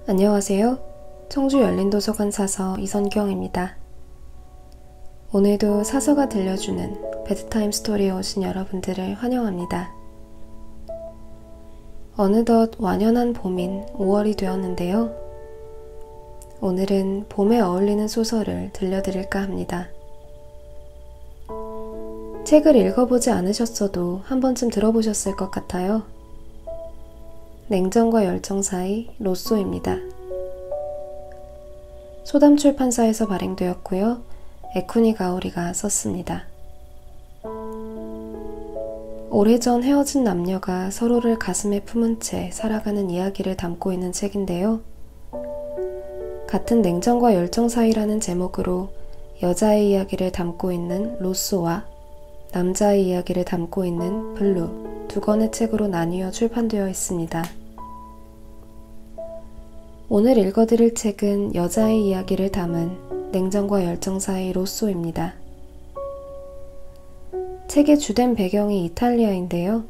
안녕하세요. 청주 열린도서관 사서 이선경입니다. 오늘도 사서가 들려주는 베드타임 스토리에 오신 여러분들을 환영합니다. 어느덧 완연한 봄인 5월이 되었는데요. 오늘은 봄에 어울리는 소설을 들려드릴까 합니다. 책을 읽어보지 않으셨어도 한 번쯤 들어보셨을 것 같아요. 냉정과 열정 사이 로쏘입니다. 소담출판사에서 발행되었고요. 에쿠니 가오리가 썼습니다. 오래전 헤어진 남녀가 서로를 가슴에 품은 채 살아가는 이야기를 담고 있는 책인데요. 같은 냉정과 열정 사이라는 제목으로 여자의 이야기를 담고 있는 로쏘와 남자의 이야기를 담고 있는 블루 두 권의 책으로 나뉘어 출판되어 있습니다. 오늘 읽어드릴 책은 여자의 이야기를 담은 냉정과 열정 사이 로쏘입니다. 책의 주된 배경이 이탈리아인데요.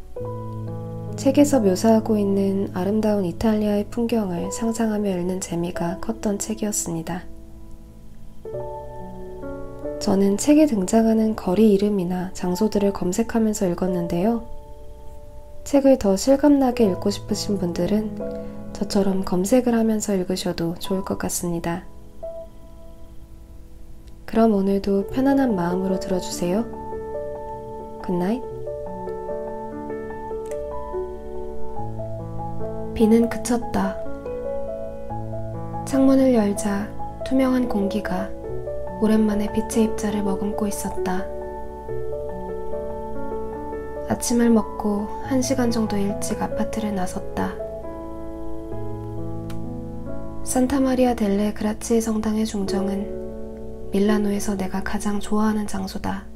책에서 묘사하고 있는 아름다운 이탈리아의 풍경을 상상하며 읽는 재미가 컸던 책이었습니다. 저는 책에 등장하는 거리 이름이나 장소들을 검색하면서 읽었는데요. 책을 더 실감나게 읽고 싶으신 분들은 저처럼 검색을 하면서 읽으셔도 좋을 것 같습니다. 그럼 오늘도 편안한 마음으로 들어주세요. 굿나잇. 비는 그쳤다. 창문을 열자 투명한 공기가 오랜만에 빛의 입자를 머금고 있었다. 아침을 먹고 1시간 정도 일찍 아파트를 나섰다. 산타마리아 델레 그라치에 성당의 중정은 밀라노에서 내가 가장 좋아하는 장소다.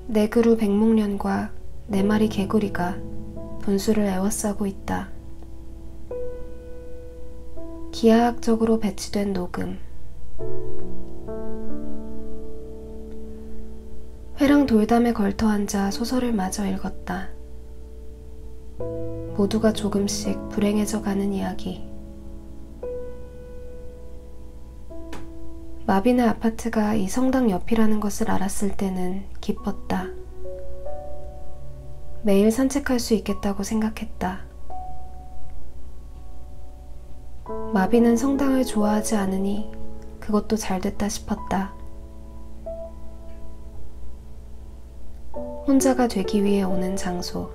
네 그루 백목련과 4마리 개구리가 분수를 에워싸고 있다. 기하학적으로 배치된 녹음. 회랑 돌담에 걸터 앉아 소설을 마저 읽었다. 모두가 조금씩 불행해져 가는 이야기. 마빈의 아파트가 이 성당 옆이라는 것을 알았을 때는 기뻤다. 매일 산책할 수 있겠다고 생각했다. 마빈은 성당을 좋아하지 않으니 그것도 잘됐다 싶었다. 혼자가 되기 위해 오는 장소.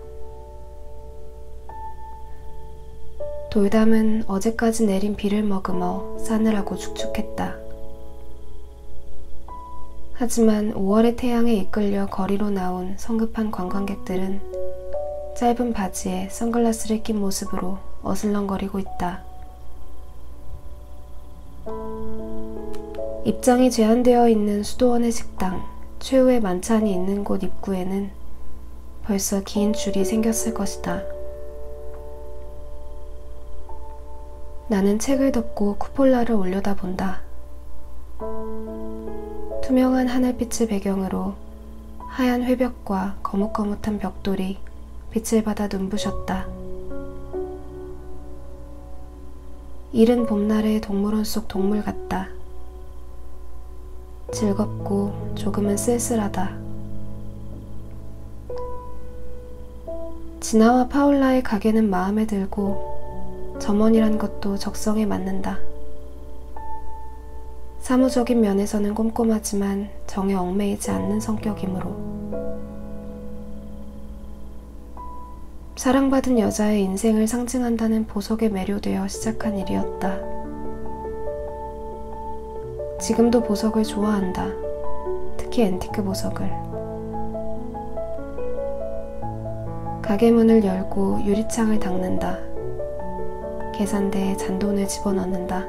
돌담은 어제까지 내린 비를 머금어 싸늘하고 축축했다. 하지만 5월의 태양에 이끌려 거리로 나온 성급한 관광객들은 짧은 바지에 선글라스를 낀 모습으로 어슬렁거리고 있다. 입장이 제한되어 있는 수도원의 식당, 최후의 만찬이 있는 곳 입구에는 벌써 긴 줄이 생겼을 것이다. 나는 책을 덮고 쿠폴라를 올려다본다. 투명한 하늘빛을 배경으로 하얀 회벽과 거뭇거뭇한 벽돌이 빛을 받아 눈부셨다. 이른 봄날의 동물원 속 동물 같다. 즐겁고 조금은 쓸쓸하다. 지나와 파울라의 가게는 마음에 들고 점원이란 것도 적성에 맞는다. 사무적인 면에서는 꼼꼼하지만 정에 얽매이지 않는 성격이므로. 사랑받은 여자의 인생을 상징한다는 보석에 매료되어 시작한 일이었다. 지금도 보석을 좋아한다. 특히 앤티크 보석을. 가게 문을 열고 유리창을 닦는다. 계산대에 잔돈을 집어넣는다.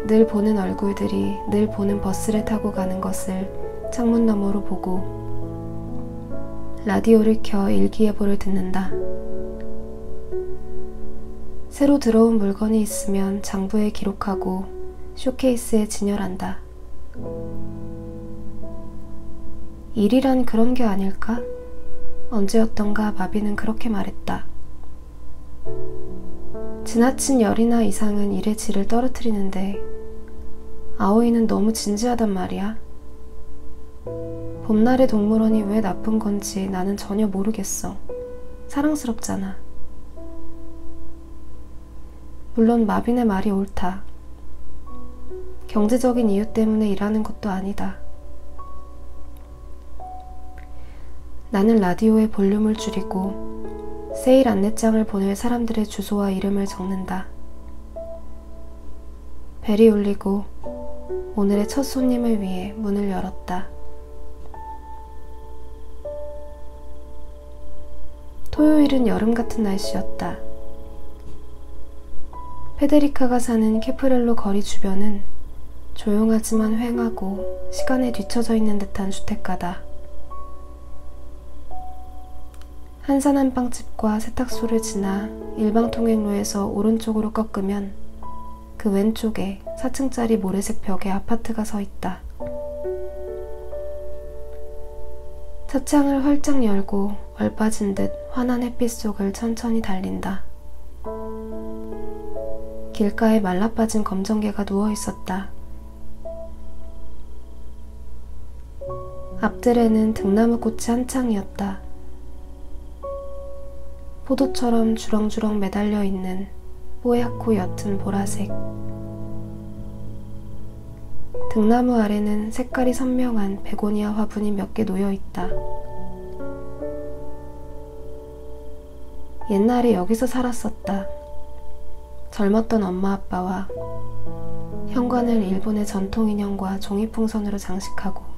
늘 보는 얼굴들이 늘 보는 버스를 타고 가는 것을 창문 너머로 보고 라디오를 켜 일기예보를 듣는다. 새로 들어온 물건이 있으면 장부에 기록하고 쇼케이스에 진열한다. 일이란 그런 게 아닐까? 언제였던가 마비는 그렇게 말했다. 지나친 열이나 이상은 일의 질을 떨어뜨리는데 아오이는 너무 진지하단 말이야. 봄날의 동물원이 왜 나쁜 건지 나는 전혀 모르겠어. 사랑스럽잖아. 물론 마빈의 말이 옳다. 경제적인 이유 때문에 일하는 것도 아니다. 나는 라디오의 볼륨을 줄이고 세일 안내장을 보낼 사람들의 주소와 이름을 적는다. 벨이 울리고 오늘의 첫 손님을 위해 문을 열었다. 토요일은 여름 같은 날씨였다. 페데리카가 사는 케프렐로 거리 주변은 조용하지만 휑하고 시간에 뒤처져 있는 듯한 주택가다. 한산한 빵집과 세탁소를 지나 일방통행로에서 오른쪽으로 꺾으면 그 왼쪽에 4층짜리 모래색 벽에 아파트가 서 있다. 차창을 활짝 열고 얼빠진 듯 환한 햇빛 속을 천천히 달린다. 길가에 말라빠진 검정개가 누워있었다. 앞들에는 등나무 꽃이 한창이었다. 포도처럼 주렁주렁 매달려 있는 뽀얗고 옅은 보라색. 등나무 아래는 색깔이 선명한 베고니아 화분이 몇 개 놓여 있다. 옛날에 여기서 살았었다. 젊었던 엄마 아빠와 현관을 일본의 전통 인형과 종이풍선으로 장식하고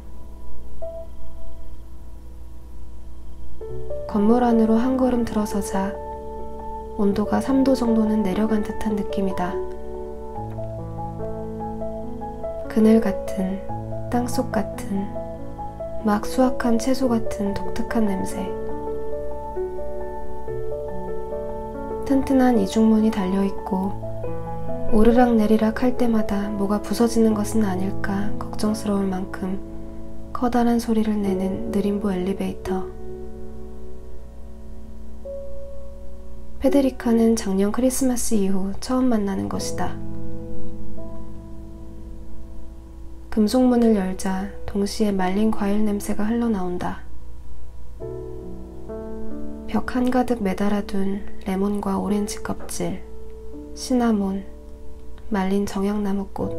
건물 안으로 한 걸음 들어서자 온도가 3도 정도는 내려간 듯한 느낌이다. 그늘 같은, 땅속 같은, 막 수확한 채소 같은 독특한 냄새. 튼튼한 이중문이 달려있고 오르락 내리락 할 때마다 뭐가 부서지는 것은 아닐까 걱정스러울 만큼 커다란 소리를 내는 느림보 엘리베이터. 페데리카는 작년 크리스마스 이후 처음 만나는 것이다. 금속문을 열자 동시에 말린 과일 냄새가 흘러나온다. 벽 한가득 매달아둔 레몬과 오렌지 껍질, 시나몬, 말린 정향나무꽃.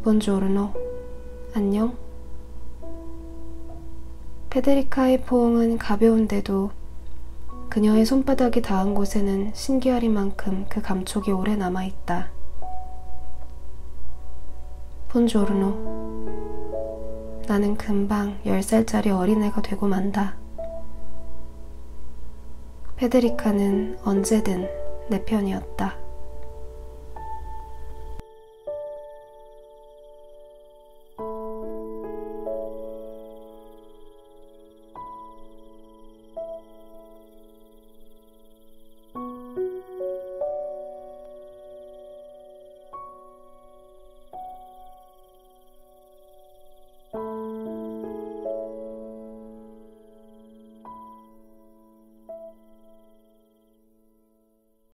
본조르노, 안녕? 페데리카의 포옹은 가벼운데도 그녀의 손바닥이 닿은 곳에는 신기하리만큼 그 감촉이 오래 남아있다. 본조르노. 나는 금방 10살짜리 어린애가 되고 만다. 페데리카는 언제든 내 편이었다.